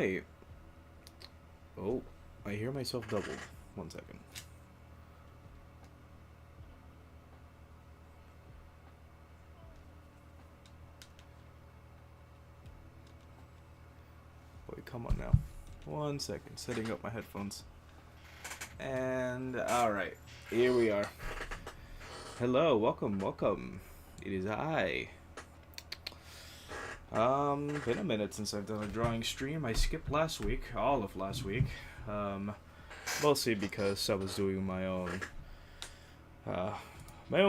Alright. Oh, I hear myself doubled. 1 second. Boy, come on now. 1 second. Setting up my headphones. And, alright. Here we are. Hello, welcome, welcome. It is I. Been a minute since I've done a drawing stream. I skipped last week, all of last week. Mostly because I was doing my own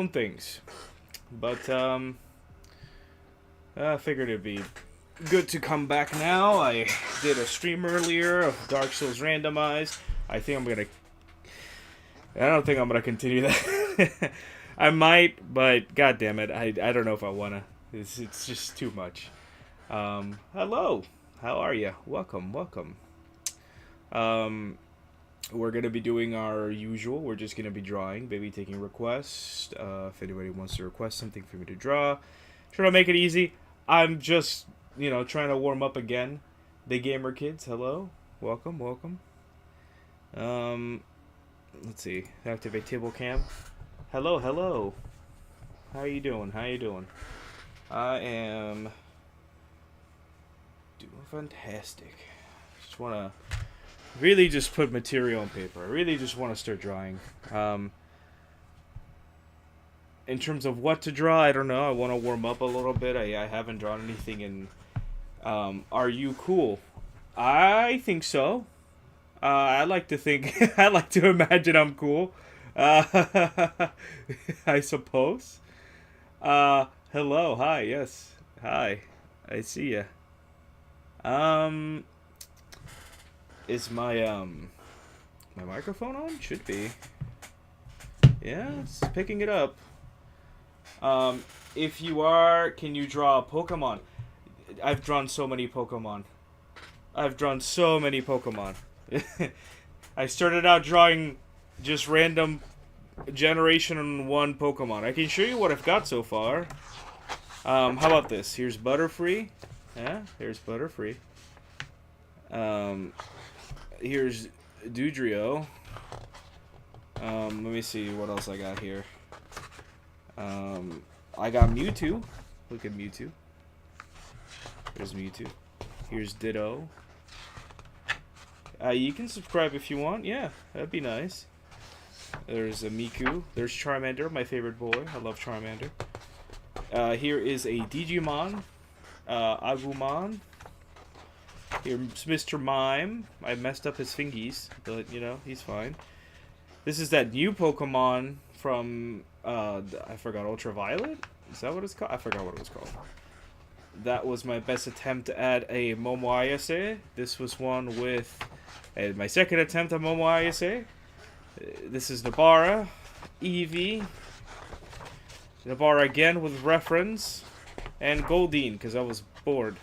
things. But, I figured it'd be good to come back now. I did a stream earlier of Dark Souls Randomized. I don't think I'm gonna continue that. I might, but god damn it, I don't know if I wanna. It's just too much. Hello, how are you? Welcome, welcome. We're gonna be doing our usual. We're just gonna be drawing, maybe taking requests. If anybody wants to request something for me to draw, try to make it easy. I'm just, trying to warm up again. The gamer kids, hello, welcome, welcome. Let's see. Activate table cam. Hello, hello. How are you doing? How you doing? I am doing fantastic. Just wanna really just put material on paper. I really just want to start drawing. In terms of what to draw, I don't know. I want to warm up a little bit. I haven't drawn anything in. Are you cool? I think so. I like to think. I like to imagine I'm cool. I suppose. Hello. Hi. Yes. Hi. I see ya. Is my my microphone on? Should be. Yeah, it's picking it up. If you are, can you draw a Pokemon? I've drawn so many Pokemon. I started out drawing just random Generation 1 Pokemon. I can show you what I've got so far. How about this? Here's Butterfree. Yeah, here's Butterfree. Here's Dudrio. Let me see what else I got here. I got Mewtwo. Look at Mewtwo. There's Mewtwo. Here's Ditto. You can subscribe if you want. Yeah, that'd be nice. There's a Miku. There's Charmander, my favorite boy. I love Charmander. Here is a Digimon. Agumon. Here's Mr. Mime. I messed up his fingies, but, he's fine. This is that new Pokemon from, I forgot, Ultraviolet? Is that what it's called? I forgot what it was called. That was my best attempt at a Momo Ayase. This was one with my second attempt at Momo Ayase. This is Nabara, Eevee, Nabara again with reference, and Goldeen, because I was bored.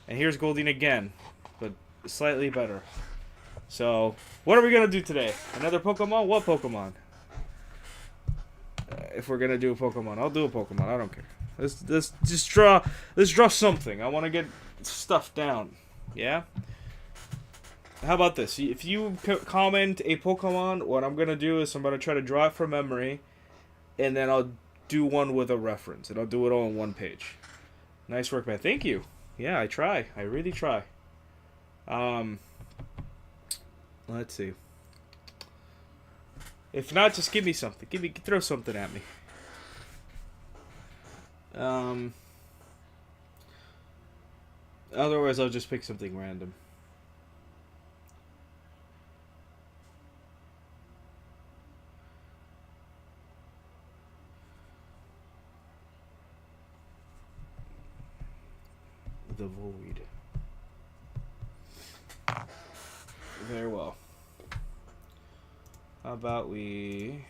And here's Goldeen again, but slightly better. So, what are we going to do today? Another Pokemon? What Pokemon? If we're going to do a Pokemon, I'll do a Pokemon. I don't care. Let's just draw. Let's draw something. I want to get stuff down. Yeah? How about this? If you comment a Pokemon, what I'm going to do is I'm going to try to draw it from memory, and then I'll do one with a reference, and I'll do it all on one page. Nice work, man. Thank you. Yeah, I try. I really try. Let's see. If not, just give me something. Throw something at me. Otherwise, I'll just pick something random. The Void. Very well. How about we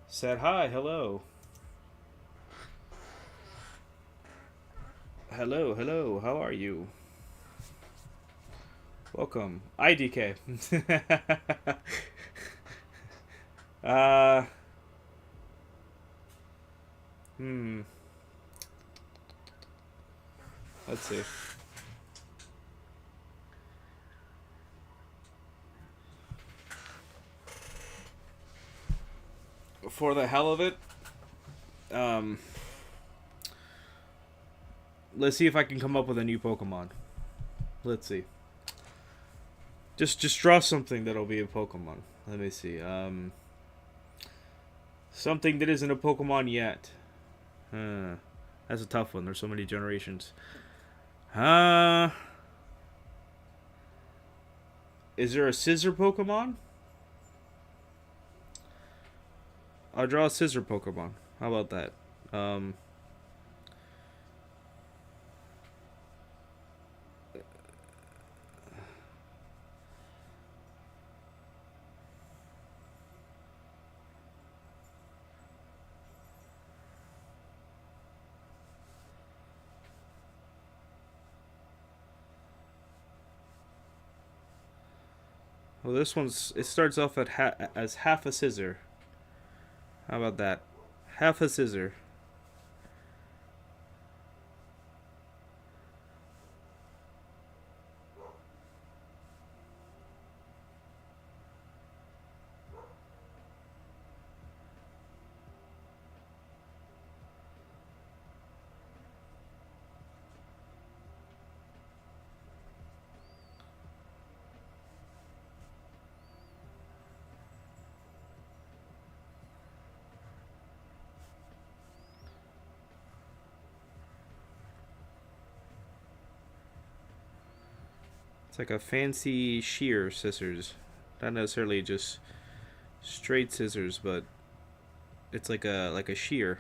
said hi, hello. Hello, hello, how are you? Welcome. IDK. Let's see. for the hell of it. Let's see if I can come up with a new Pokemon. Let's see. Just draw something that'll be a Pokemon. Let me see. Something that isn't a Pokemon yet. That's a tough one. There's so many generations. Is there a scissor Pokemon? I'll draw a scissor Pokemon. How about that? Well, this one's, it starts off at as half a scissor. How about that? Half a scissor. It's like a fancy shear scissors. Not necessarily just straight scissors, but it's like a shear.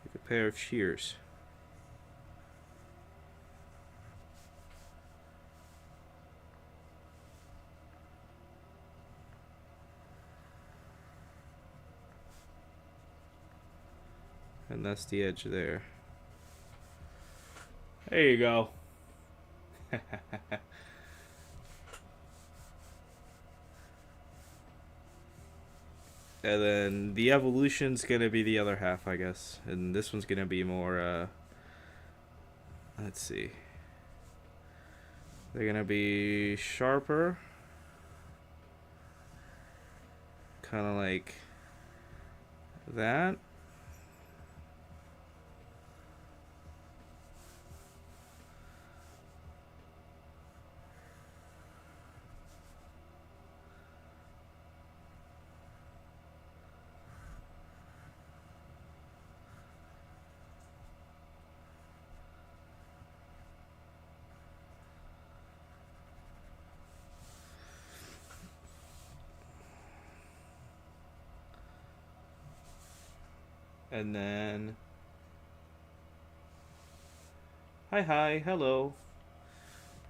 Like a pair of shears. And that's the edge there. There you go. And then the evolution's gonna be the other half, I guess. And this one's gonna be more, let's see. They're gonna be sharper. Kind of like that. And then hi, hello.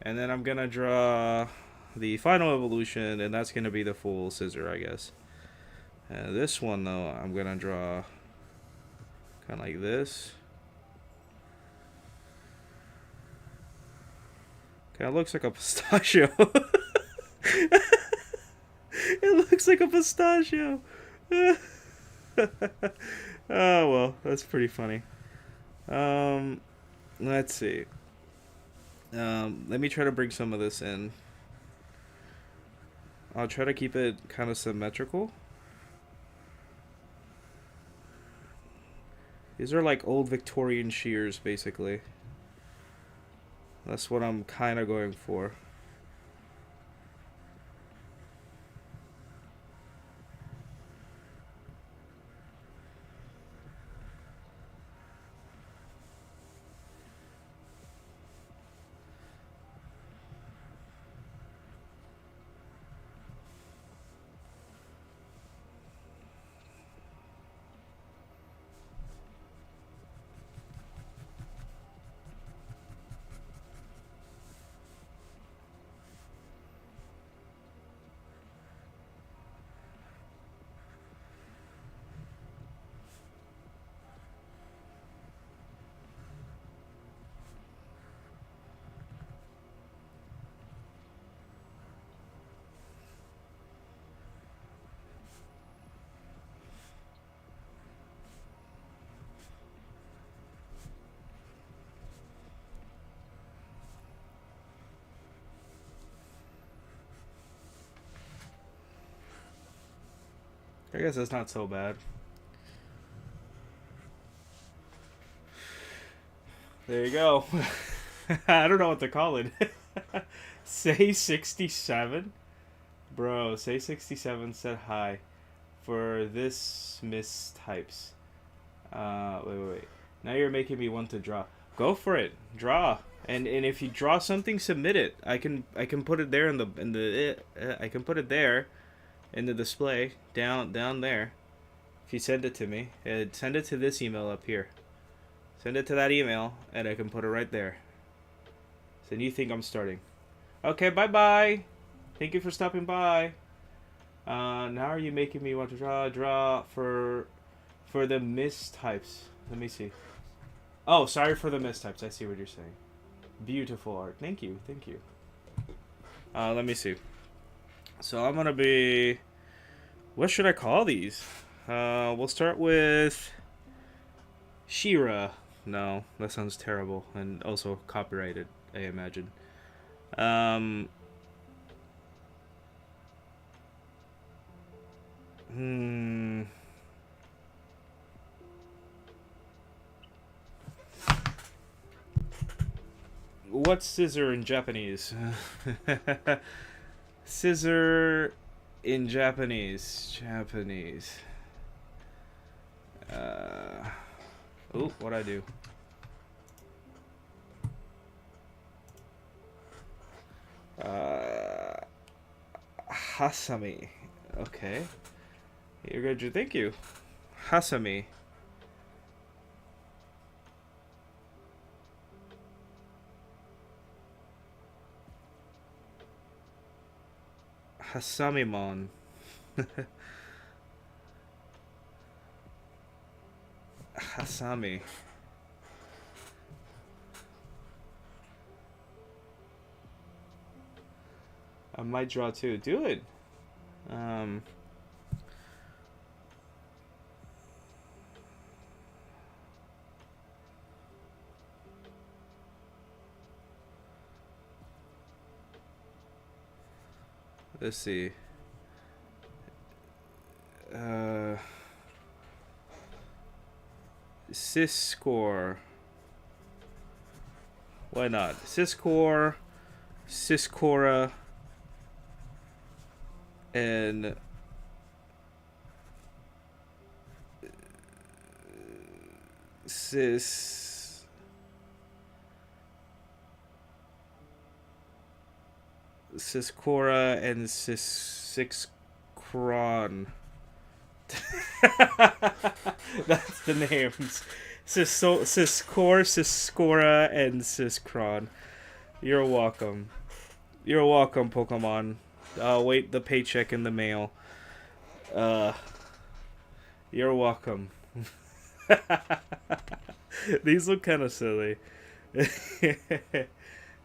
And then I'm gonna draw the final evolution, and that's gonna be the full scissor, I guess. This one though, I'm gonna draw kind of like this. Kind of looks like a pistachio. It looks like a pistachio. Oh well, that's pretty funny. Let's see. Let me try to bring some of this in. I'll try to keep it kind of symmetrical. These are like old Victorian shears, basically. That's what I'm kind of going for. I guess that's not so bad. There you go. I don't know what to call it. Say 67? Bro, Say 67 said hi for this mistypes. Wait. Now you're making me want to draw. Go for it. Draw. And if you draw something, submit it. I can put it there I can put it there in the display down there. If you send it to me, send it to this email up here. Send it to that email, and I can put it right there. So you think I'm starting? Okay, bye. Thank you for stopping by. Now are you making me want to draw for the mistypes? Let me see. Oh, sorry for the mistypes. I see what you're saying. Beautiful art. Thank you. Let me see. So I'm gonna be. What should I call these? We'll start with Shira. No, that sounds terrible and also copyrighted, I imagine. What's scissor in Japanese? Scissor in Japanese. Oh, what'd I do? Hasami. Okay. You're good. Thank you. Hasami. Hasamimon. Hasami. I might draw too. Do it. Let's see. Syscore. Why not? Syscore, Syscora, and Syscora and Syscron. That's the names. Syscore, Syscora, and Syscron. You're welcome. You're welcome, Pokemon. I'll wait the paycheck in the mail. You're welcome. These look kind of silly.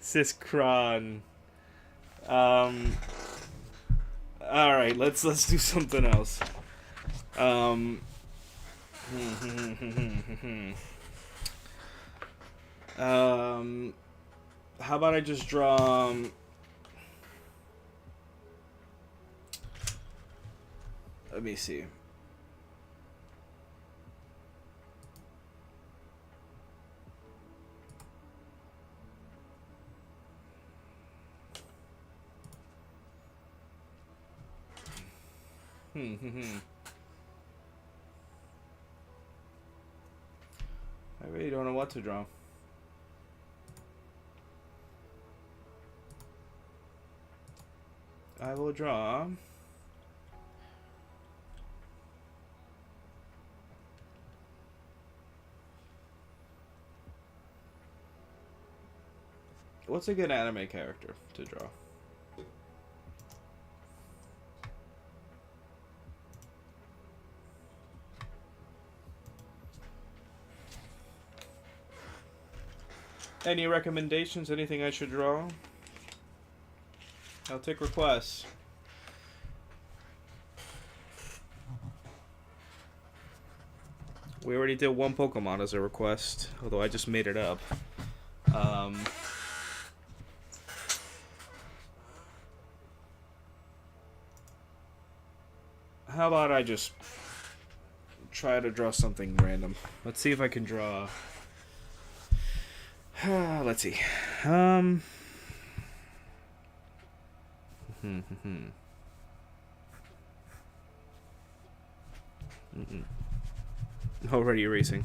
Syscron. Alright, let's do something else. How about I just draw let me see. I really don't know what to draw. I will draw what's a good anime character to draw? Any recommendations? Anything I should draw? I'll take requests. We already did one Pokemon as a request, although I just made it up. How about I just try to draw something random? Let's see if I can draw. Let's see. Already erasing.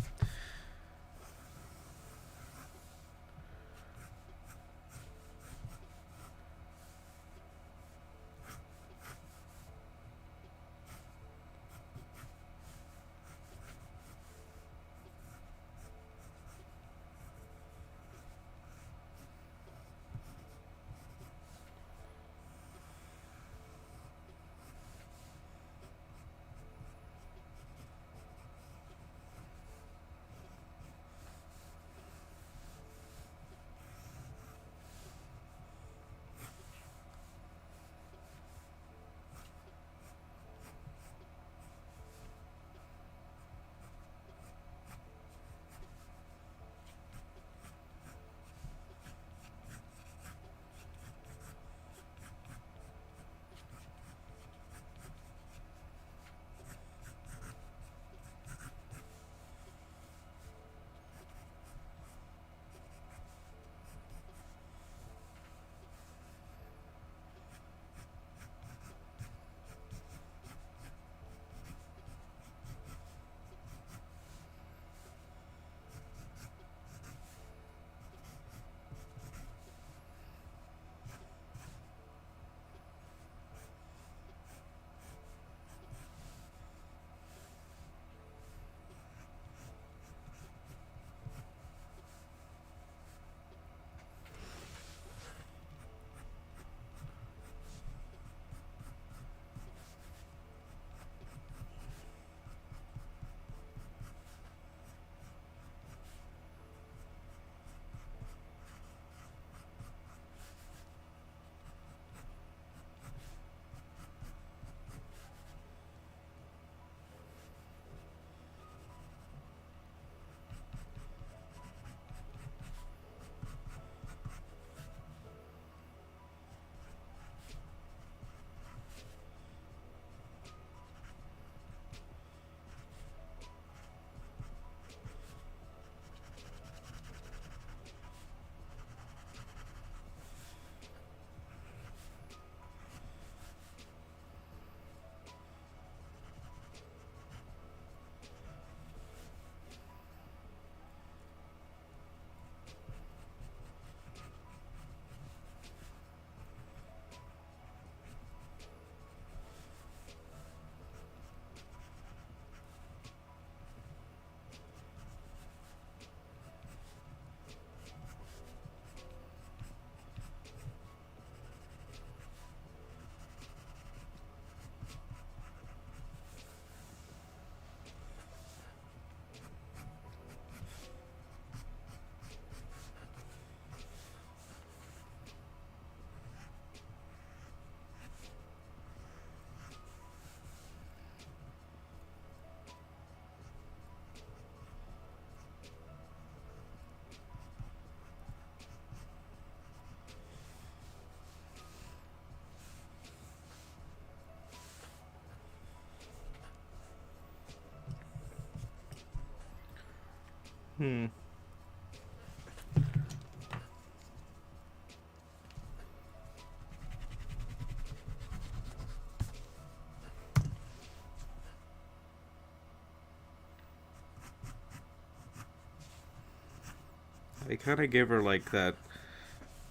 I kind of gave her like that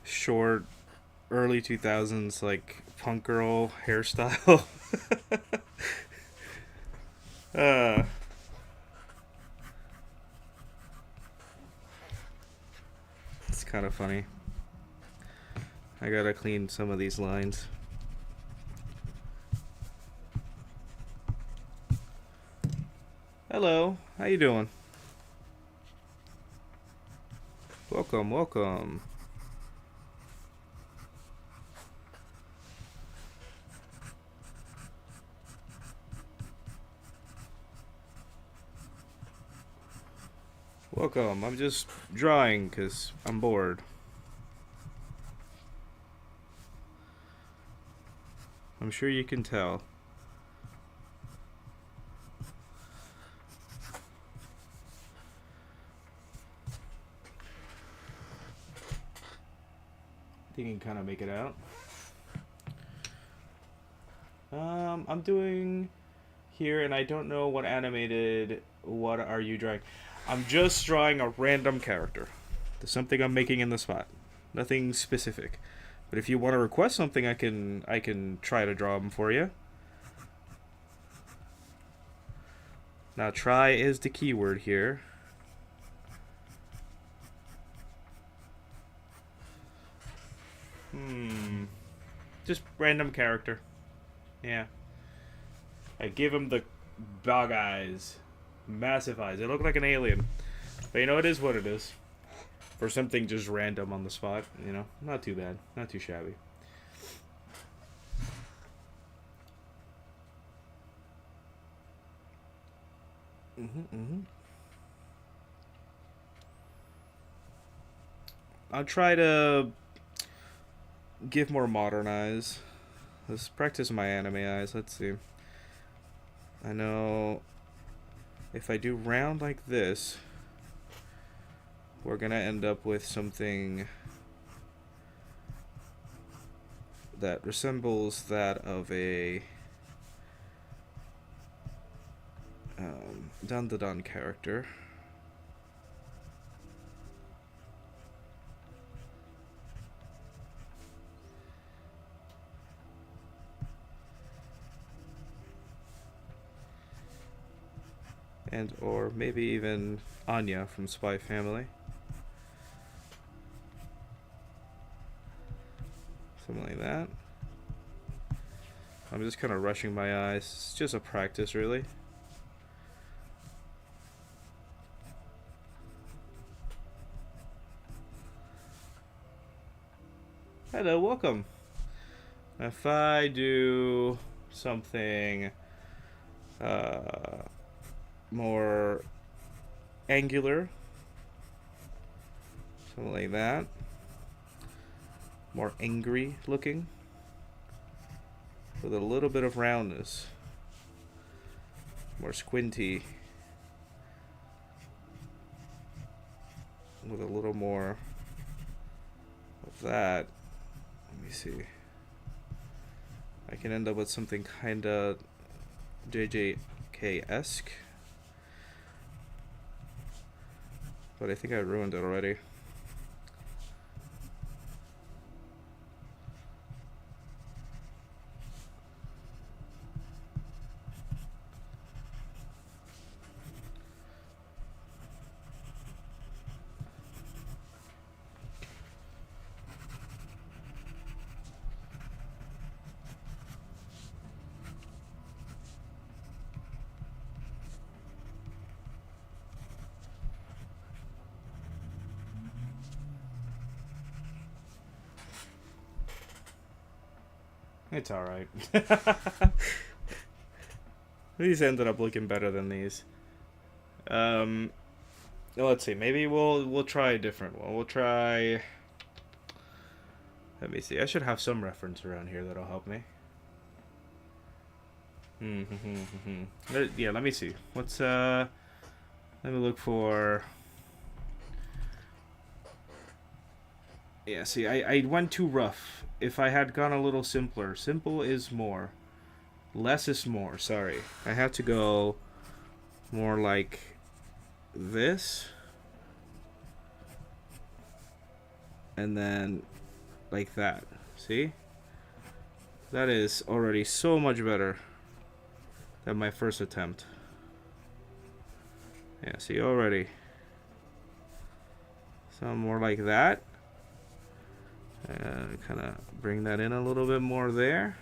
short early 2000s like punk girl hairstyle. uh it's kind of funny. I gotta clean some of these lines. Hello, how you doing? Welcome, welcome. Welcome, I'm just drawing because I'm bored. I'm sure you can tell. think you can kind of make it out. I'm doing here, and I don't know what animated. What are you drawing? I'm just drawing a random character. There's something I'm making in the spot. Nothing specific. But if you want to request something, I can try to draw them for you. Now, try is the keyword here. Just random character. Yeah. I give him the bug eyes. Massive eyes. They look like an alien. But you know, it is what it is. For something just random on the spot, you know. Not too bad. Not too shabby. I'll try to give more modern eyes. Let's practice my anime eyes. Let's see. I know if I do round like this, we're gonna end up with something that resembles that of a Dandadan character. And or maybe even Anya from Spy Family. Something like that. I'm just kind of rushing my eyes. It's just a practice, really. Hello, welcome. If I do something more angular, something like that, more angry looking, with a little bit of roundness, more squinty, with a little more of that. Let me see. I can end up with something kinda JJK-esque. But I think I ruined it already. It's alright. These ended up looking better than these. Let's see. Maybe we'll try a different one. We'll try. Let me see. I should have some reference around here that'll help me. Yeah, let me see. What's let me look for. Yeah, see, I went too rough. If I had gone a little simpler. Simple is more. Less is more, sorry. I had to go more like this. And then like that. See? That is already so much better than my first attempt. Yeah, see, already. So more like that. Kind of bring that in a little bit more there.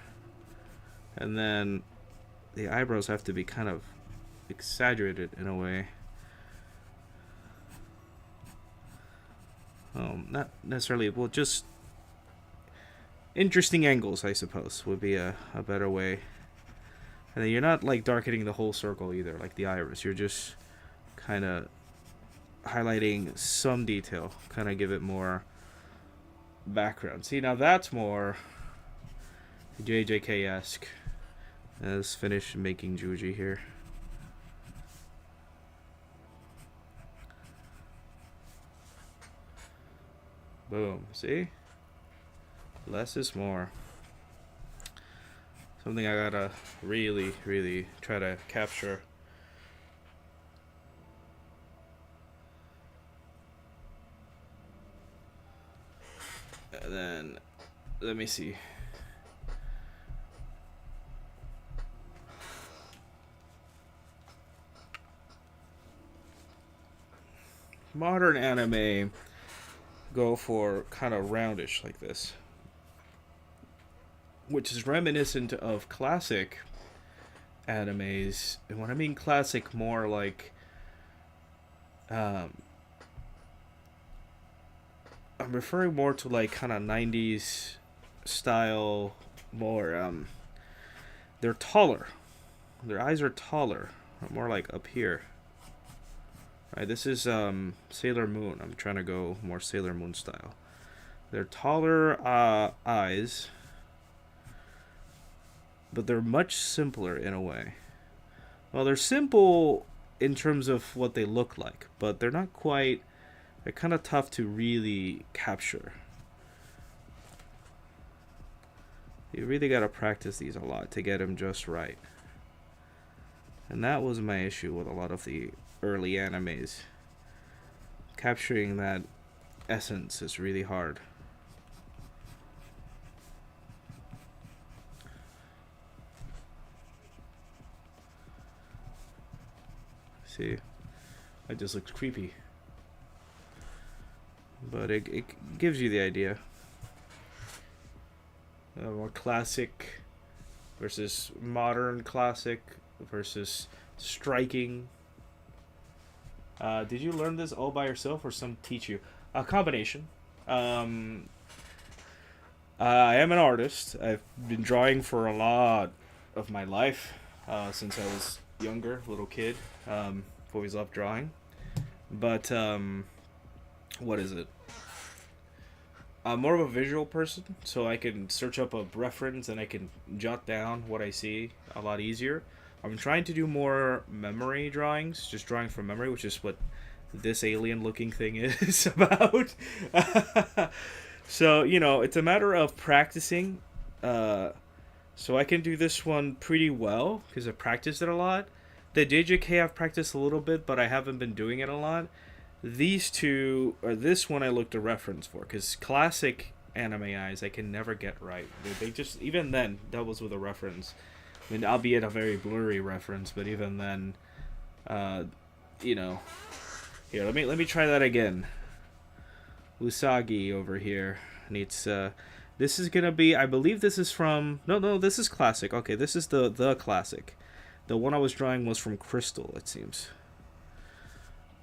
And then the eyebrows have to be kind of exaggerated in a way. Not necessarily, well, just interesting angles, I suppose, would be a better way. And then you're not like darkening the whole circle either, like the iris. You're just kind of highlighting some detail, kind of give it more background. See, now that's more JJK-esque. Let's finish making Juji here. Boom. See? Less is more. Something I gotta really, really try to capture. And then, let me see. Modern anime go for kind of roundish like this, which is reminiscent of classic animes. And when I mean classic, more like I'm referring more to like kind of 90s style, more they're taller. Their eyes are taller, more like up here. Right, this is Sailor Moon. I'm trying to go more Sailor Moon style. They're taller eyes, but they're much simpler in a way. Well, they're simple in terms of what they look like, but they're not quite. They're kind of tough to really capture. You really got to practice these a lot to get them just right. And that was my issue with a lot of the early animes. Capturing that essence is really hard. See, that just looks creepy. But it gives you the idea. More classic versus modern classic versus striking. Did you learn this all by yourself or some teach you? A combination. I am an artist. I've been drawing for a lot of my life since I was younger, little kid. Always loved drawing. But what is it? I'm more of a visual person, so I can search up a reference and I can jot down what I see a lot easier. I'm trying to do more memory drawings, just drawing from memory, which is what this alien-looking thing is about. So, you know, it's a matter of practicing. So I can do this one pretty well because I practiced it a lot. The JJK I've practiced a little bit, but I haven't been doing it a lot. These two, or this one I looked a reference for, because classic anime eyes I can never get right. They just, even then, that was with a reference. I mean, albeit a very blurry reference, but even then, you know. Here, let me try that again. Usagi over here needs, this is gonna be, I believe this is from, no, this is classic. Okay, this is the classic. The one I was drawing was from Crystal, it seems.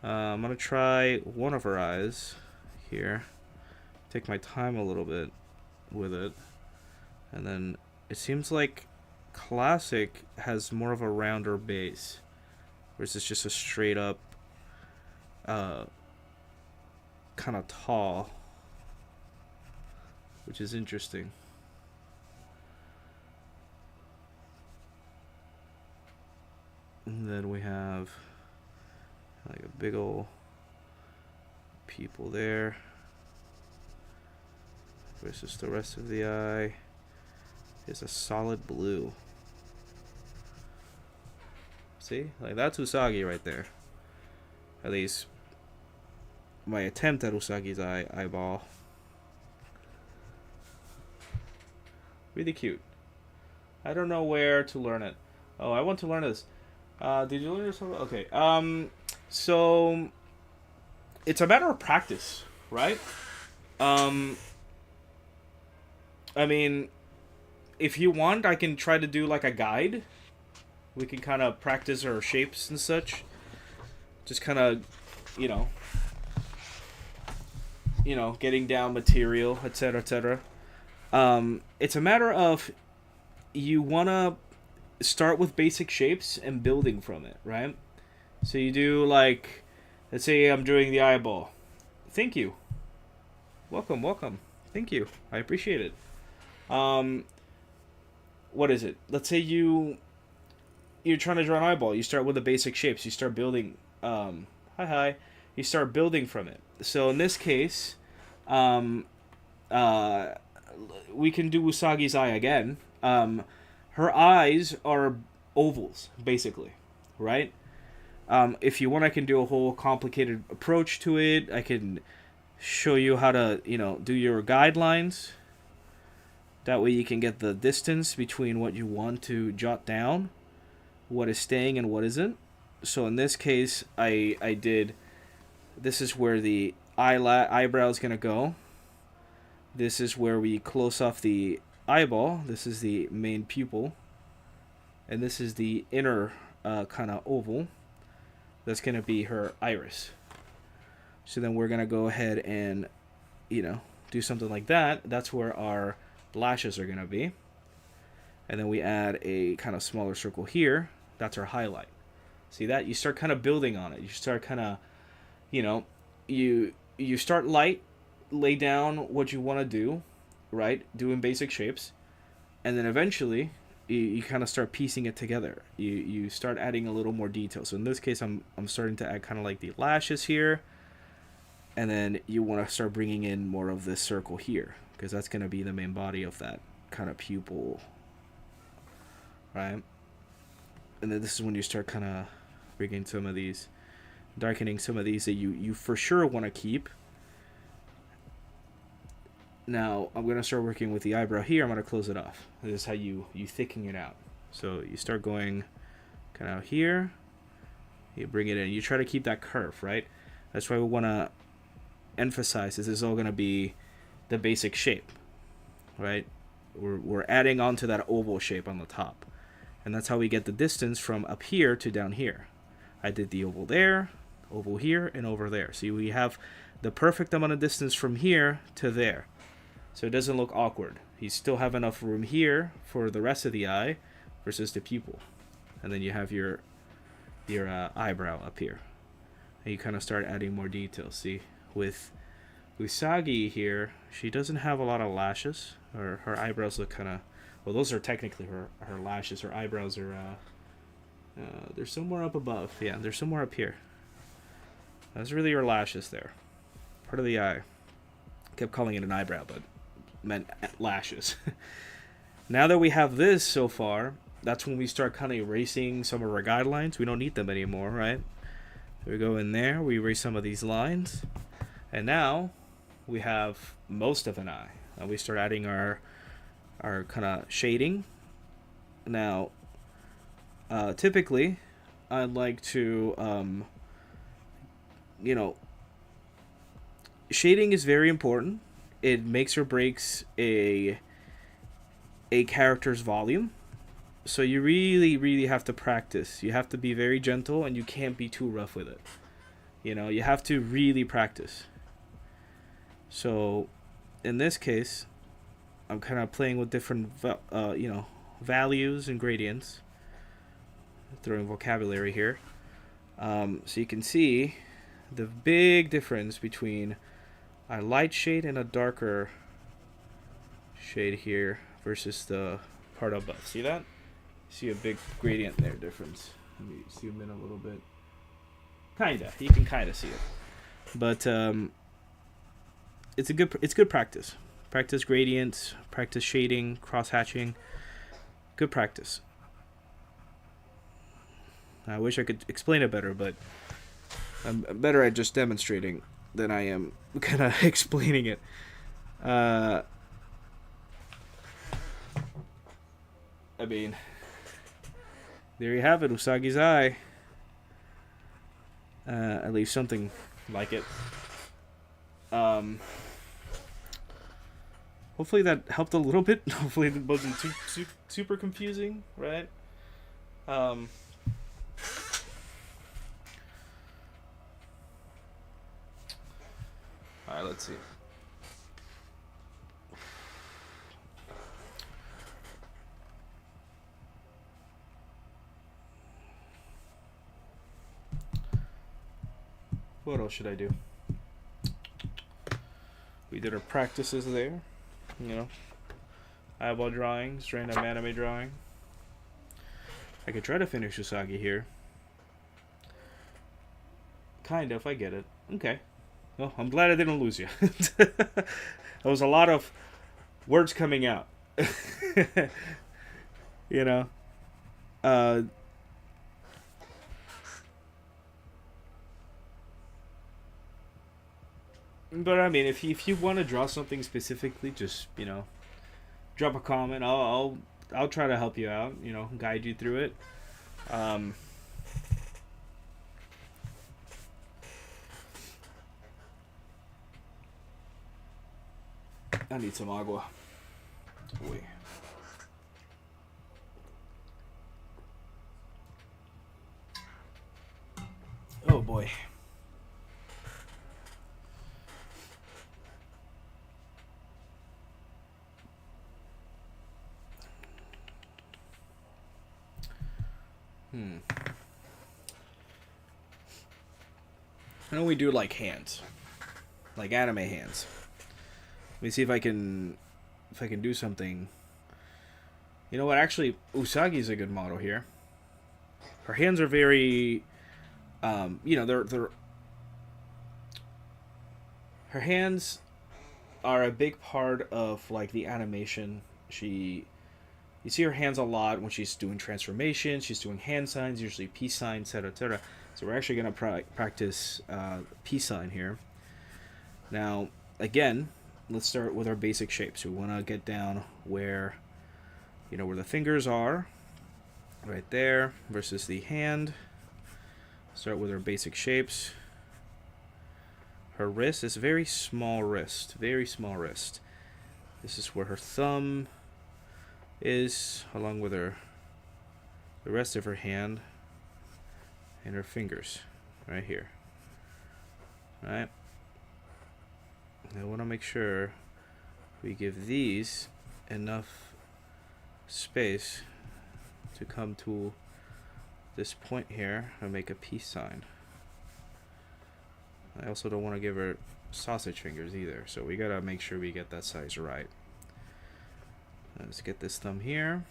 I'm going to try one of her eyes here. Take my time a little bit with it. And then it seems like classic has more of a rounder base. Whereas it's just a straight up kind of tall. Which is interesting. And then we have like a big ol' pupil there versus the rest of the eye is a solid blue. See? Like, that's Usagi right there. At least my attempt at Usagi's eyeball. Really cute. I don't know where to learn it. Oh, I want to learn this. Did you learn yourself? Okay. So it's a matter of practice, right? I mean, if you want, I can try to do like a guide. We can kind of practice our shapes and such. Just kind of, you know, getting down material, etc., etc. It's a matter of you want to start with basic shapes and building from it, right? So you do, like, let's say I'm doing the eyeball. Thank you. Welcome. Thank you. I appreciate it. What is it? Let's say you're trying to draw an eyeball. You start with the basic shapes. You start building. Hi. You start building from it. So in this case, we can do Usagi's eye again. Her eyes are ovals, basically, right? If you want, I can do a whole complicated approach to it. I can show you how to, do your guidelines. That way you can get the distance between what you want to jot down, what is staying and what isn't. So in this case, I did, this is where the eyebrow is going to go. This is where we close off the eyeball. This is the main pupil. And this is the inner kind of oval. That's going to be her iris. So then we're going to go ahead and, do something like that. That's where our lashes are going to be. And then we add a kind of smaller circle here. That's our highlight. See that? You start kind of building on it. You start kind of, you start light, lay down what you want to do, right? Doing basic shapes. And then eventually you kind of start piecing it together. You start adding a little more detail. So in this case, I'm starting to add kind of like the lashes here. And then you want to start bringing in more of this circle here, because that's going to be the main body of that kind of pupil, right? And then this is when you start kind of bringing some of these, darkening some of these that you for sure want to keep. Now I'm going to start working with the eyebrow here. I'm going to close it off. This is how you thicken it out. So you start going kind of here. You bring it in. You try to keep that curve, right? That's why we want to emphasize this is all going to be the basic shape, right? We're adding on to that oval shape on the top. And that's how we get the distance from up here to down here. I did the oval there, oval here, and over there. See, we have the perfect amount of distance from here to there. So it doesn't look awkward. You still have enough room here for the rest of the eye versus the pupil. And then you have your eyebrow up here. And you kind of start adding more details. See, with Usagi here, she doesn't have a lot of lashes. Her eyebrows look kind of, well, those are technically her lashes. Her eyebrows are, they're somewhere up above. Yeah, they're somewhere up here. That's really her lashes there. Part of the eye. Kept calling it an eyebrow, but meant lashes. Now that we have this so far, that's when we start kind of erasing some of our guidelines. We don't need them anymore, right? We go in there, we erase some of these lines. And now we have most of an eye. And we start adding our kind of shading. Now, typically, I'd like to, shading is very important. It makes or breaks a character's volume. So you really, really have to practice. You have to be very gentle, and you can't be too rough with it. You have to really practice. So, in this case, I'm kind of playing with different, values and gradients. Throwing vocabulary here. So you can see the big difference between a light shade and a darker shade here versus the part above. See that? See a big gradient there difference. Let me zoom in a little bit. Kinda. You can kinda see it. But it's good practice. Practice gradients, practice shading, cross-hatching. Good practice. I wish I could explain it better, but I'm better at just demonstrating than I am kind of explaining it. I mean, there you have it, Usagi's eye. At least something like it. Hopefully that helped a little bit. Hopefully it wasn't too super confusing, right? Alright, let's see. What else should I do? We did our practices there. Eyeball drawings, random anime drawing. I could try to finish Usagi here. Kind of, I get it. Okay. Well, I'm glad I didn't lose you. That was a lot of words coming out. You know. Uh, but I mean, if you want to draw something specifically, just drop a comment. I'll try to help you out. Guide you through it. Um, I need some agua. Boy. Oh boy. I know we do like hands, like anime hands. Let me see if I can do something. You know what? Actually, Usagi's a good model here. Her hands are very, they're her hands are a big part of like the animation. You see her hands a lot when she's doing transformation. She's doing hand signs, usually peace signs, etc., etc. So we're actually going to practice peace sign here. Now, again, let's start with our basic shapes. We want to get down where the fingers are, right there, versus the hand. Start with our basic shapes. Her wrist is very small wrist, very small wrist. This is where her thumb is, along with the rest of her hand and her fingers, right here. Right. I want to make sure we give these enough space to come to this point here and make a peace sign. I also don't want to give her sausage fingers either, so we gotta make sure we get that size right. Let's get this thumb here.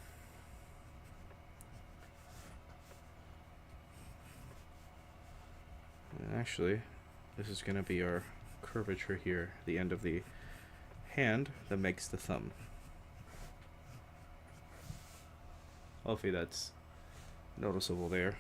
And actually, this is gonna be our curvature here, the end of the hand that makes the thumb. Hopefully that's noticeable there.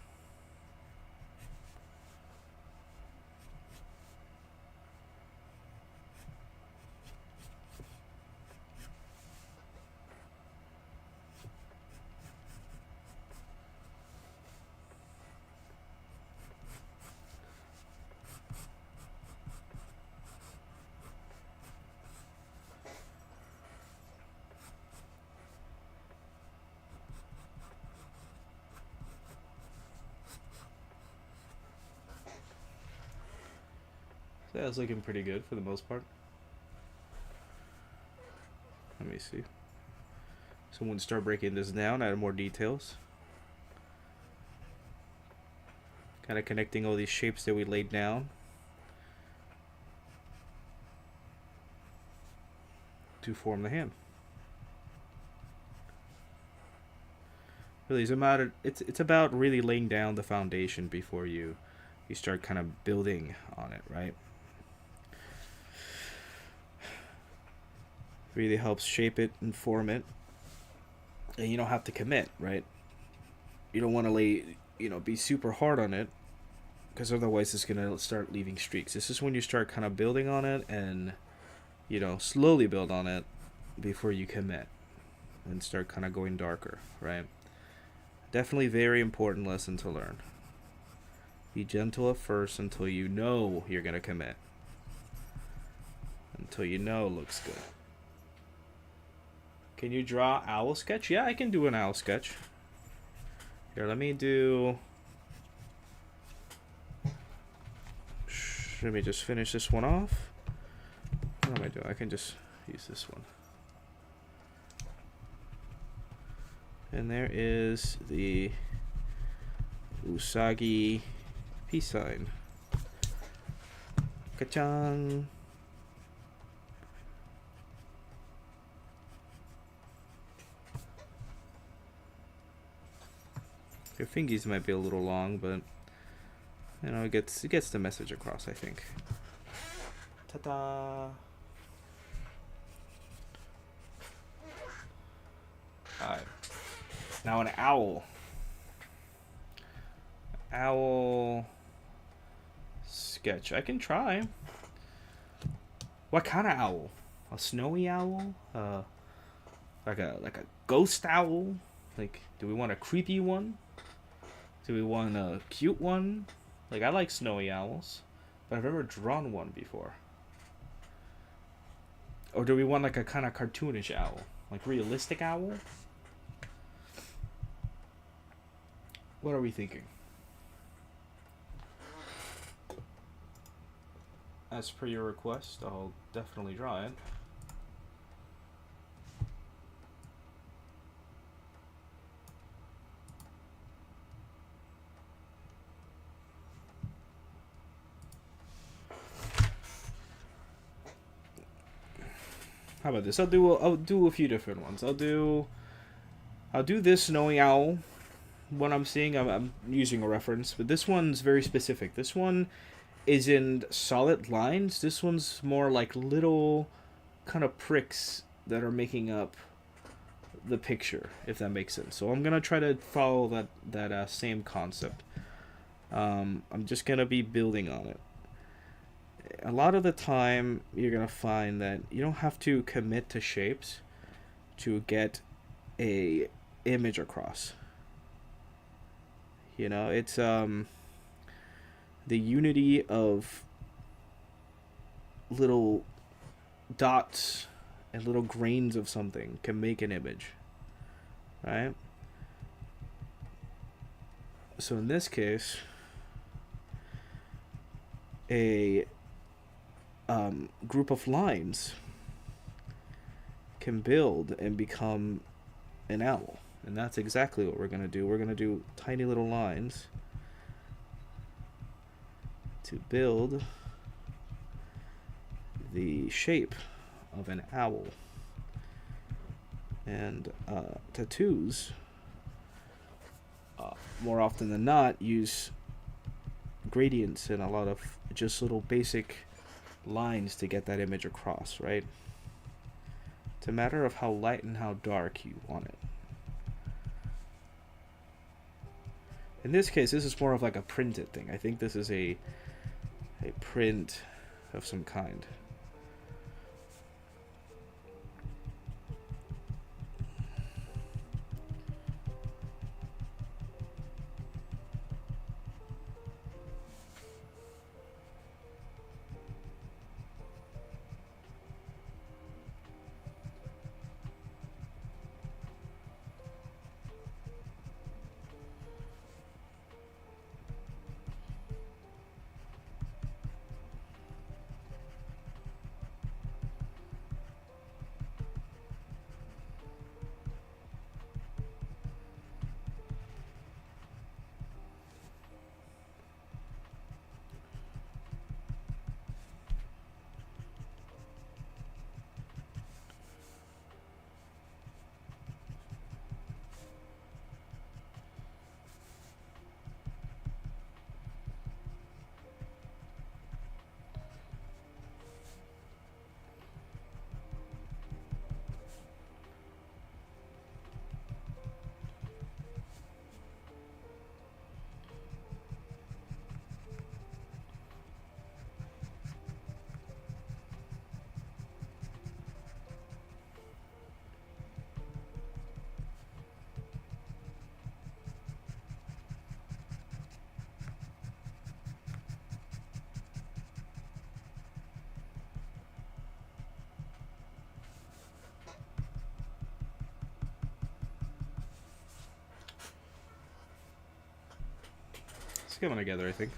That's looking pretty good for the most part. Let me see. So I'm going to start breaking this down, add more details. Kind of connecting all these shapes that we laid down to form the hand. Really, it's about really laying down the foundation before you start kind of building on it, right? Really helps shape it and form it, and you don't have to commit, right? You don't want to be super hard on it, because otherwise it's gonna start leaving streaks. This is when you start kind of building on it and slowly build on it before you commit and start kind of going darker, right? Definitely very important lesson to learn. Be gentle at first until you know you're gonna commit, until you know it looks good. Can you draw owl sketch? Yeah, I can do an owl sketch. Here, let me just finish this one off. What am I doing? I can just use this one. And there is the Usagi peace sign. Ka-chan! Your fingies might be a little long, but it gets the message across, I think. Ta-da! Alright. Now an owl. Owl sketch. I can try. What kind of owl? A snowy owl? Like a ghost owl? Like, do we want a creepy one? Do we want a cute one? Like, I like snowy owls, but I've never drawn one before. Or do we want like a kind of cartoonish owl? Like realistic owl? What are we thinking? As per your request, I'll definitely draw it. How about this? I'll do a few different ones. I'll do this snowy owl. What I'm seeing, I'm using a reference, but this one's very specific. This one isn't solid lines. This one's more like little kind of pricks that are making up the picture, if that makes sense. So I'm gonna try to follow that same concept. I'm just gonna be building on it. A lot of the time, you're gonna find that you don't have to commit to shapes to get a image across. You know, it's the unity of little dots and little grains of something can make an image, right? So in this case, a group of lines can build and become an owl. And that's exactly what we're going to do. We're going to do tiny little lines to build the shape of an owl. And tattoos, more often than not, use gradients and a lot of just little basic lines to get that image across, right? It's a matter of how light and how dark you want it. In this case, this is more of like a printed thing. I think this is a print of some kind. It's coming together, I think.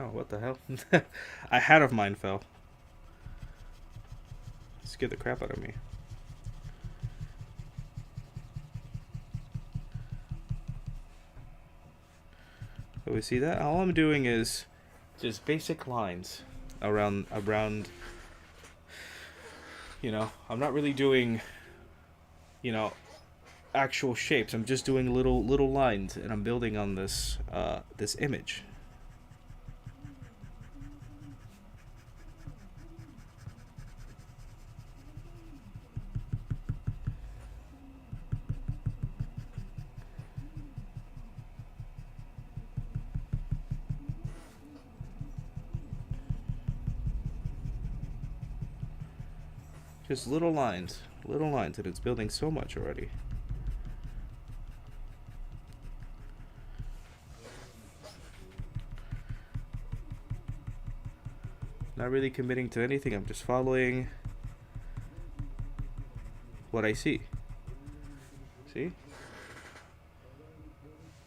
Oh, what the hell? A hat of mine fell. Scared the crap out of me. So we see that? All I'm doing is just basic lines around, you know, I'm not really doing, you know, actual shapes. I'm just doing little lines, and I'm building on this this image. Just little lines, and it's building so much already. Not really committing to anything. I'm just following what I see. See?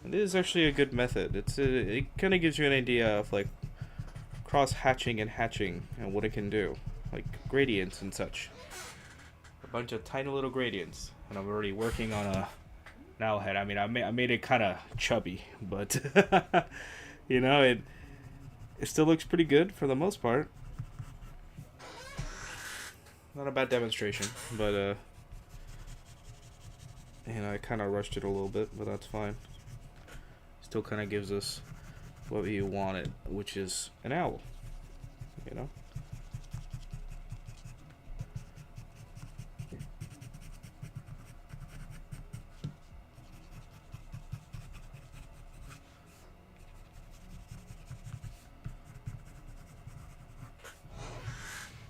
And this is actually a good method. It kind of gives you an idea of like cross hatching and hatching and what it can do, like gradients and such. A bunch of tiny little gradients, and I'm already working on a owl head. I mean, I made it kind of chubby, but you know, it still looks pretty good for the most part. Not a bad demonstration, but you know, I kind of rushed it a little bit, but that's fine. Still kind of gives us what we wanted, which is an owl, you know.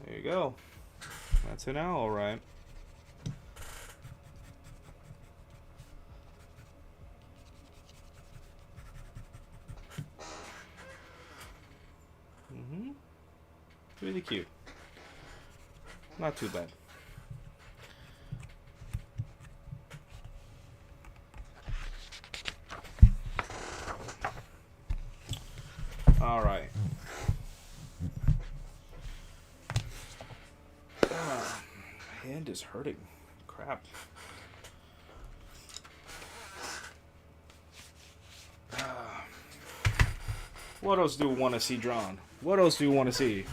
There you go. That's an owl, right? Really cute. Not too bad. All right. My hand is hurting. Crap. What else do you want to see drawn? What else do you want to see?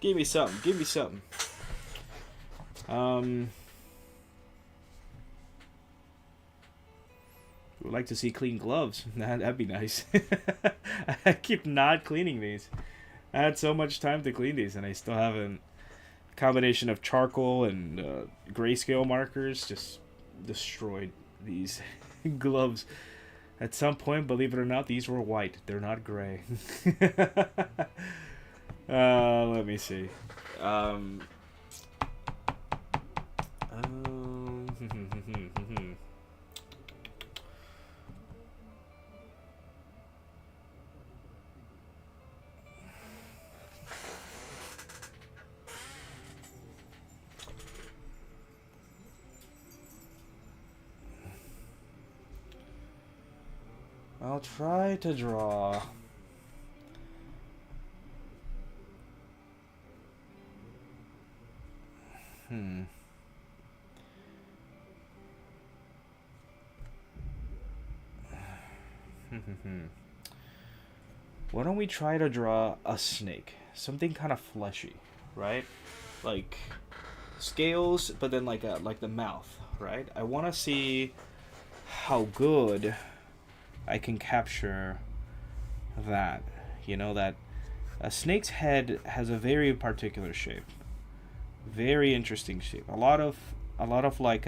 Give me something. Give me something. Would like to see clean gloves. That'd be nice. I keep not cleaning these. I had so much time to clean these, and I still haven't. A combination of charcoal and grayscale markers just destroyed these gloves. At some point, believe it or not, these were white. They're not gray. Let me see. I'll try to draw. Why don't we try to draw a snake? Something kind of fleshy, right? Like scales, but then like the mouth, right? I want to see how good I can capture that. You know, that a snake's head has a very particular shape. Very interesting shape. A lot of like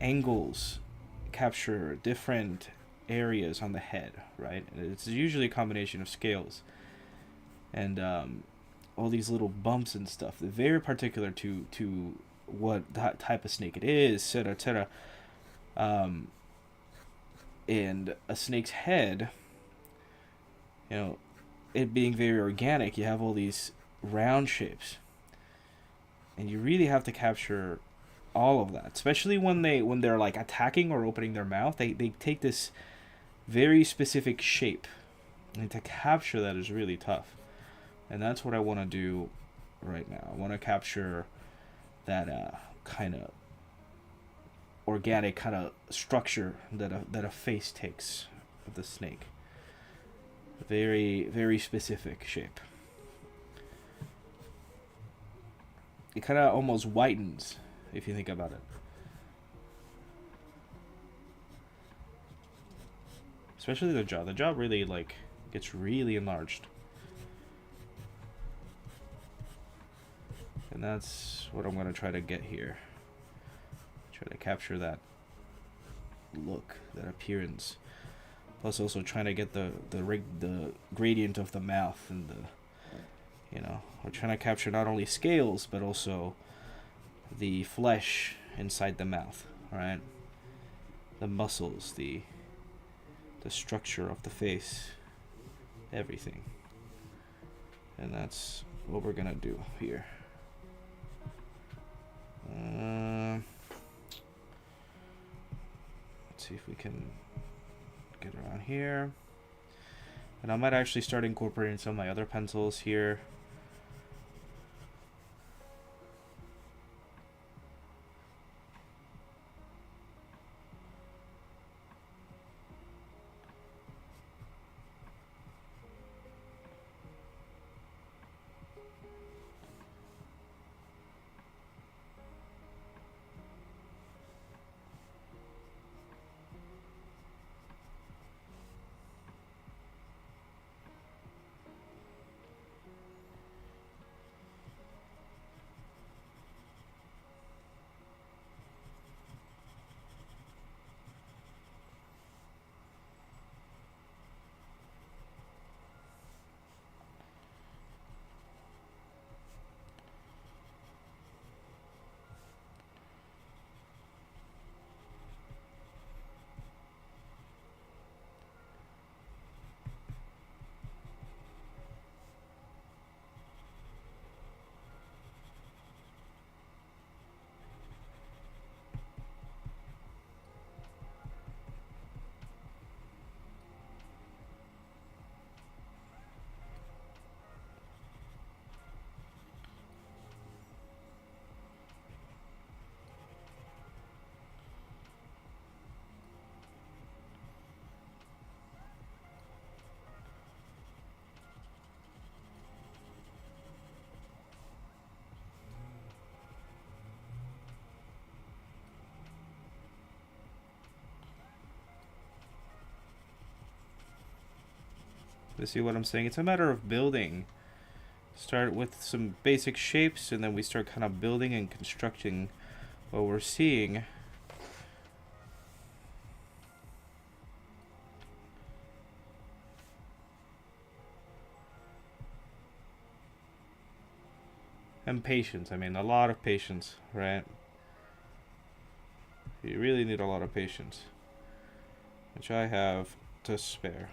angles capture different areas on the head, right? It's usually a combination of scales and all these little bumps and stuff. They're very particular to what type of snake it is, etc., etc. And a snake's head, you know, it being very organic, you have all these round shapes, and you really have to capture all of that, especially when they're like attacking or opening their mouth. They take this very specific shape, And to capture that is really tough. And that's what I want to do right now. I want to capture that kind of organic kind of structure that a face takes of the snake. Very, very specific shape. It kind of almost whitens if you think about it. Especially the jaw. The jaw really like gets really enlarged. And that's what I'm going to try to get here. Try to capture that look, that appearance. Plus also trying to get the gradient of the mouth and the, we're trying to capture not only scales but also the flesh inside the mouth, right? The muscles, the structure of the face, everything. And that's what we're gonna do here. Let's see if we can get around here. And I might actually start incorporating some of my other pencils here. You see what I'm saying? It's a matter of building. Start with some basic shapes, and then we start kind of building and constructing what we're seeing. And patience. I mean, a lot of patience, right? You really need a lot of patience, which I have to spare.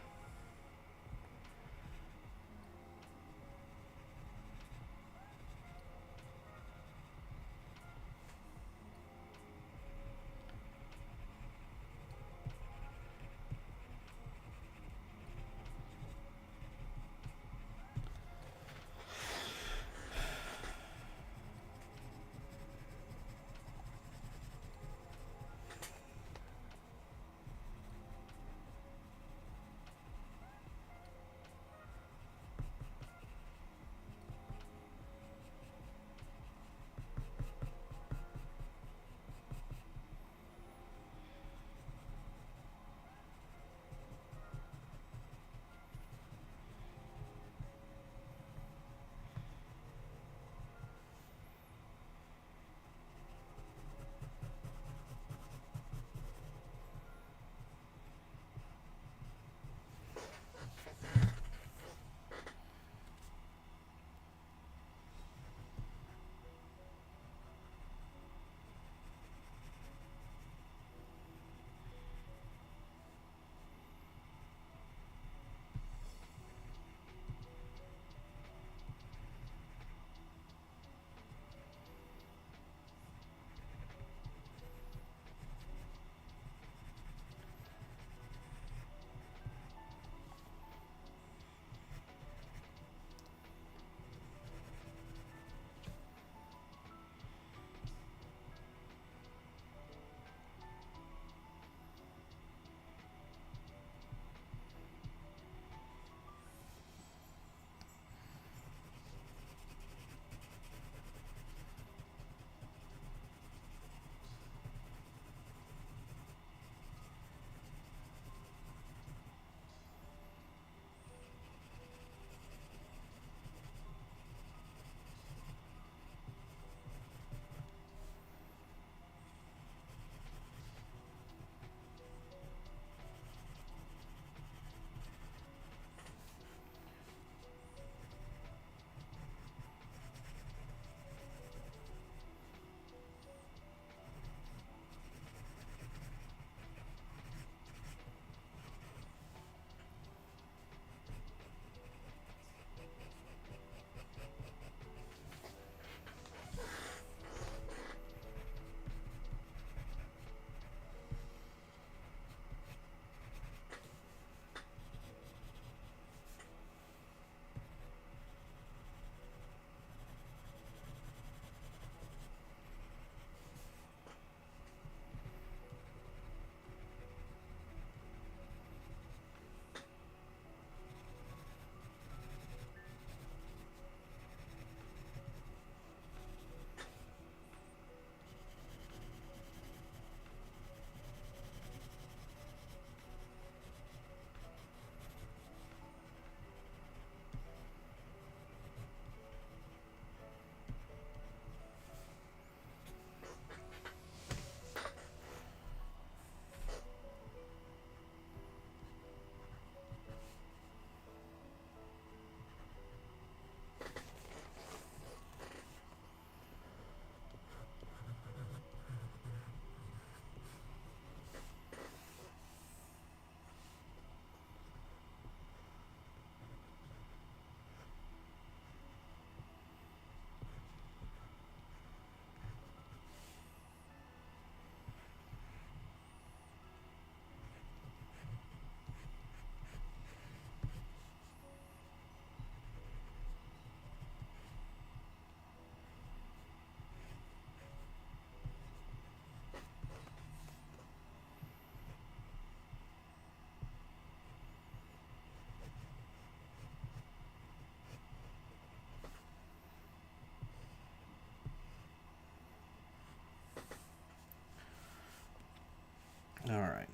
All right.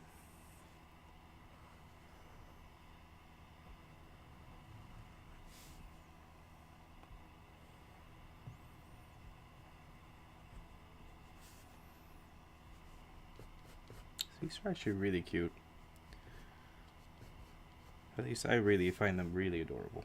These are actually really cute. At least I really find them really adorable.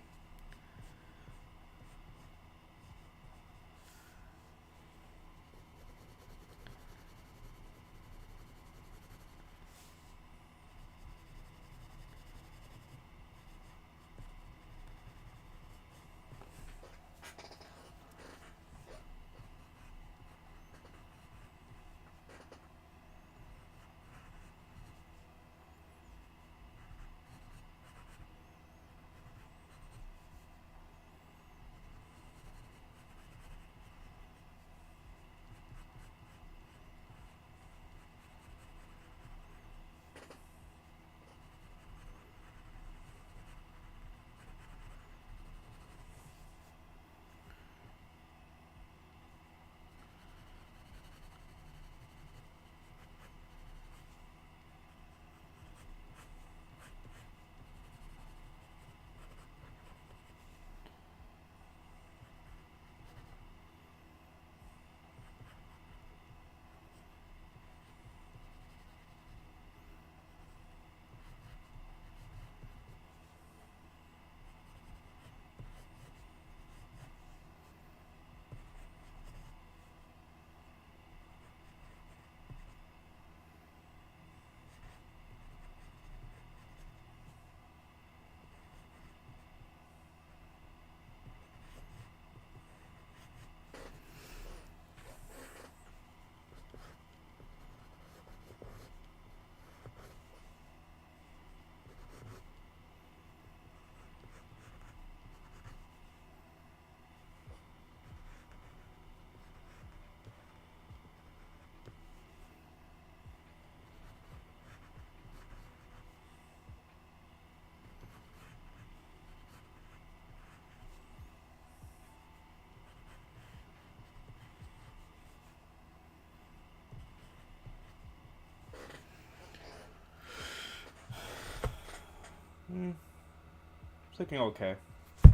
It's looking okay. I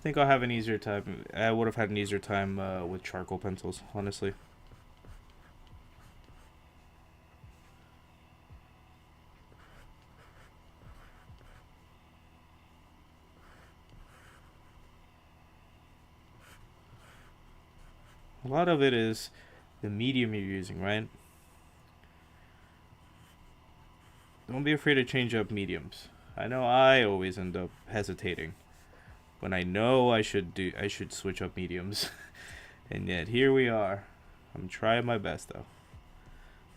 think I'll have an easier time. I would have had an easier time with charcoal pencils, honestly. A lot of it is the medium you're using, right? Don't be afraid to change up mediums. I know I always end up hesitating when I know I should switch up mediums. And yet here we are. I'm trying my best though.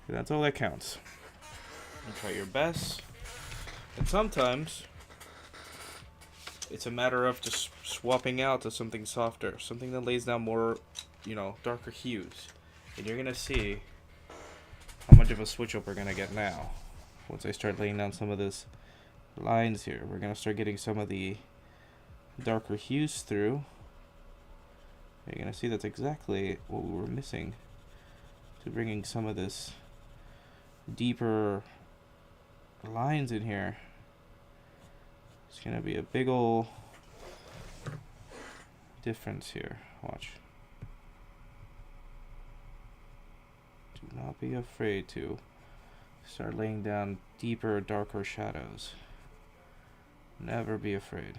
That's all that counts. You try your best. And sometimes it's a matter of just swapping out to something softer, something that lays down more, darker hues. And you're gonna see how much of a switch up we're gonna get now. Once I start laying down some of this lines here, we're gonna start getting some of the darker hues through. You're gonna see that's exactly what we were missing to bringing some of this deeper lines in here. It's gonna be a big ol' difference here. Watch. Do not be afraid to start laying down deeper, darker shadows. Never be afraid.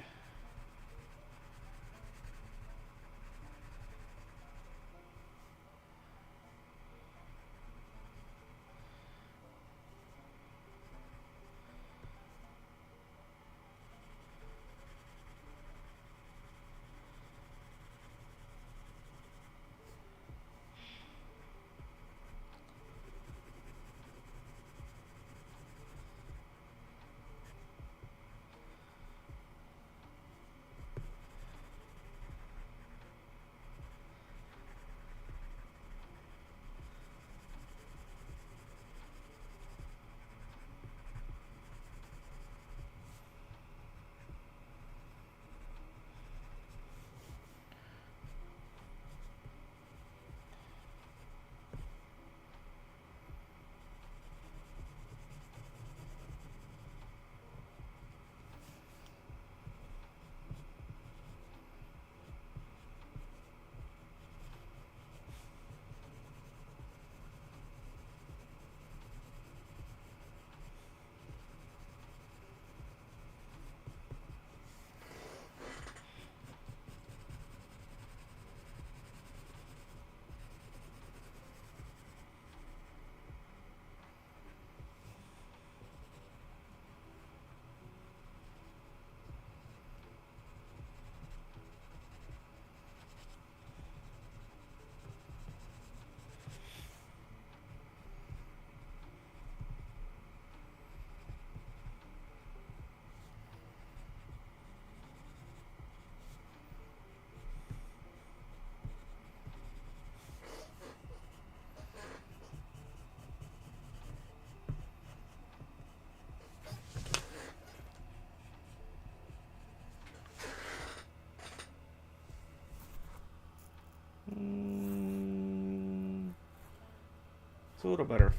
little better.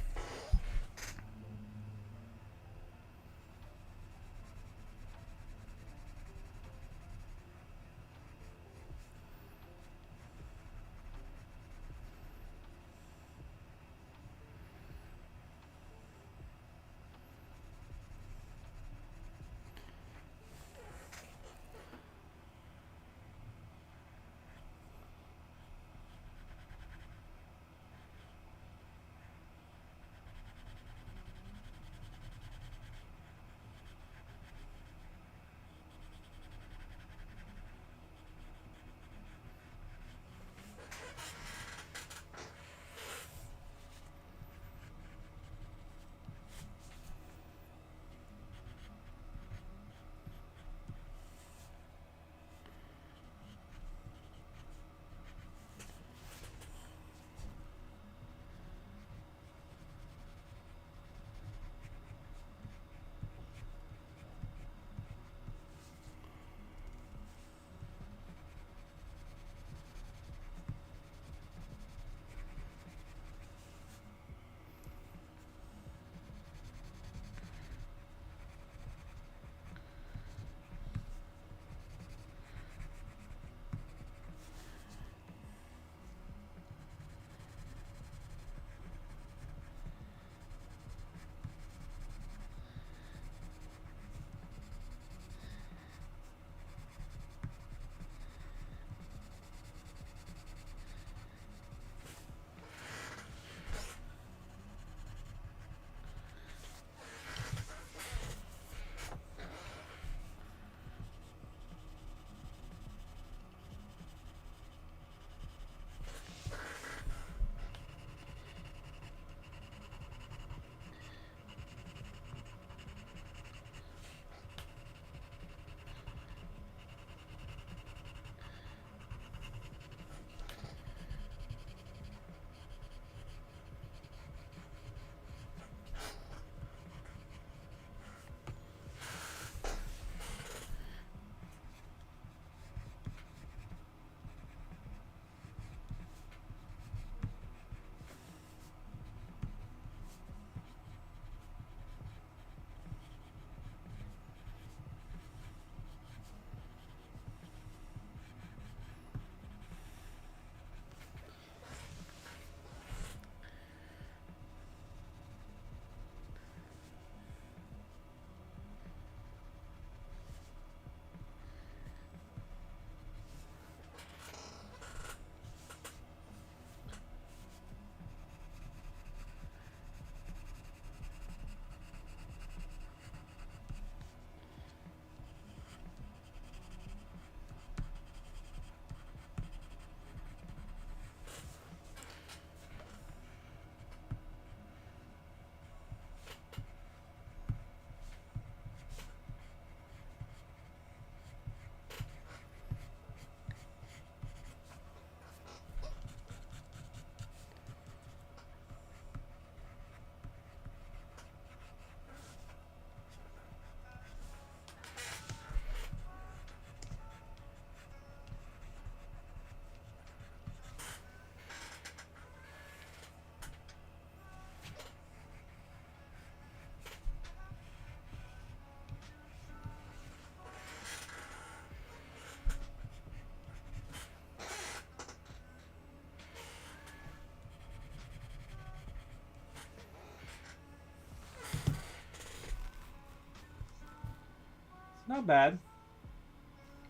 Not bad.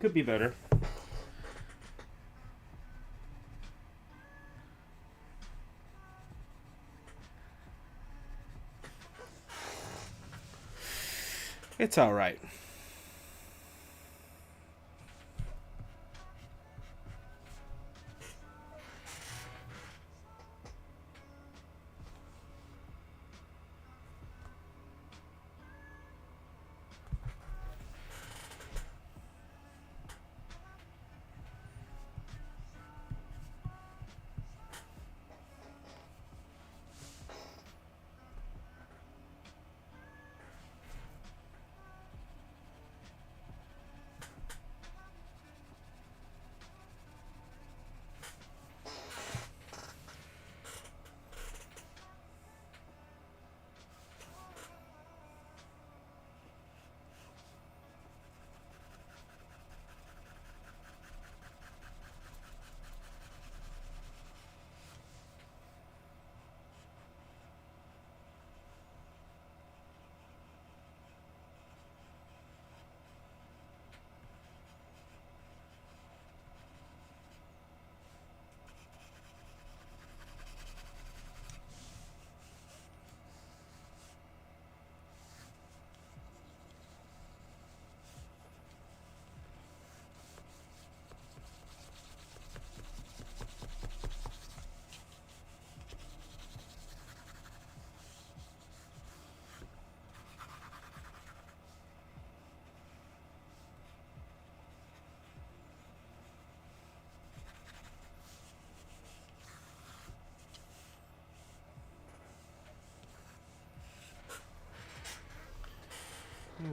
Could be better. It's all right.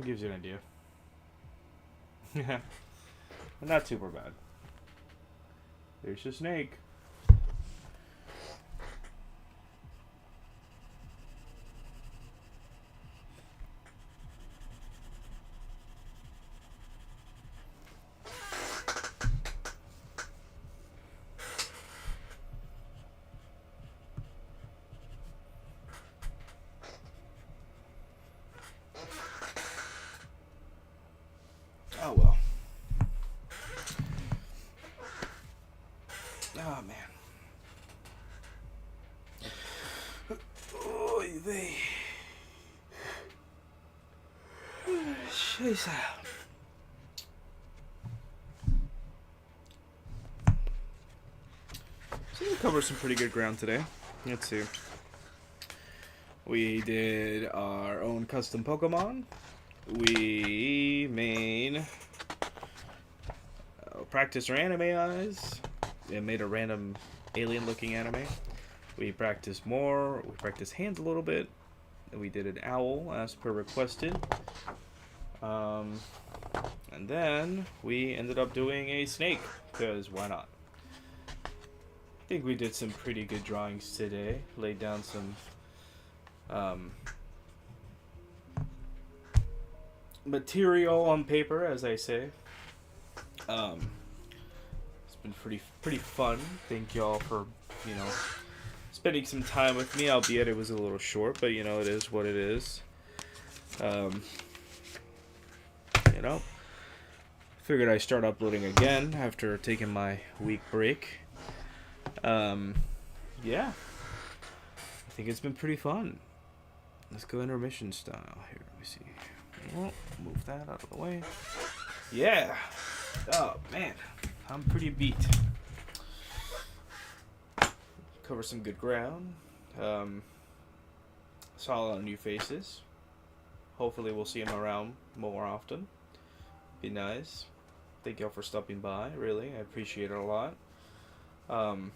Gives you an idea. Yeah. Not super bad. There's a snake. Oh well. Oh man. Oy vey. Scheiße. So we covered some pretty good ground today. Let's see. We did our own custom Pokemon. We practiced our anime eyes. And made a random alien-looking anime. We practiced more. We practiced hands a little bit. And we did an owl as per requested. And then we ended up doing a snake because why not? I think we did some pretty good drawings today. Laid down some material on paper, as I say. It's been pretty fun. Thank y'all for, spending some time with me, albeit it was a little short, but it is what it is. Figured I'd start uploading again after taking my week break. Yeah. I think it's been pretty fun. Let's go intermission style. Here, let me see. Well, move that out of the way. Yeah. Oh, man. I'm pretty beat. Cover some good ground. Saw a lot of new faces. Hopefully we'll see them around more often. Be nice. Thank y'all for stopping by, really. I appreciate it a lot. The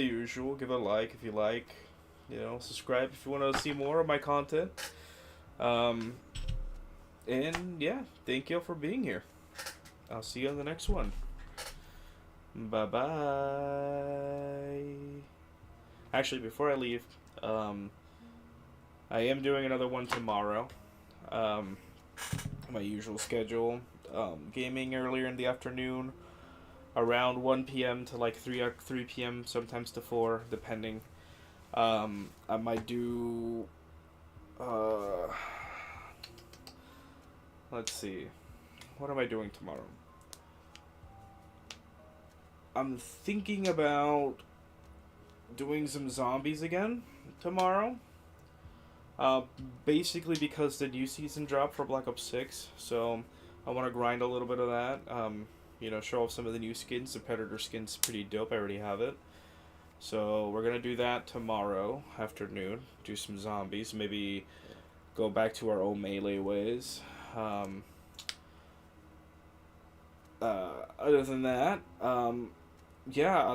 usual. Give it a like if you like. Subscribe if you want to see more of my content. And yeah, thank you for being here. I'll see you on the next one. Bye bye. Actually, before I leave, I am doing another one tomorrow. My usual schedule. Gaming earlier in the afternoon, around 1 p.m. to like 3 p.m. sometimes to 4, depending. I might do. Let's see. What am I doing tomorrow? I'm thinking about doing some zombies again tomorrow. Basically because the new season dropped for Black Ops 6, so I want to grind a little bit of that. Show off some of the new skins. The Predator skin's pretty dope. I already have it. So we're gonna do that tomorrow afternoon. Do some zombies. Maybe go back to our old melee ways. Other than that,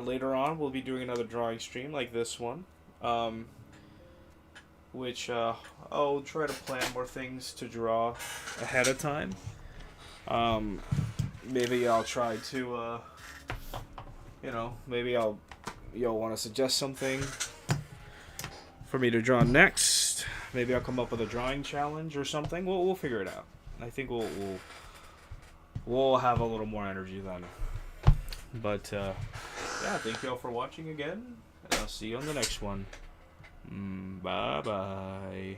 later on we'll be doing another drawing stream like this one, which I'll try to plan more things to draw ahead of time. Maybe I'll try to, maybe you'll want to suggest something for me to draw next. Maybe I'll come up with a drawing challenge or something. We'll figure it out. I think we'll have a little more energy then. But thank you all for watching again, and I'll see you on the next one. Bye bye.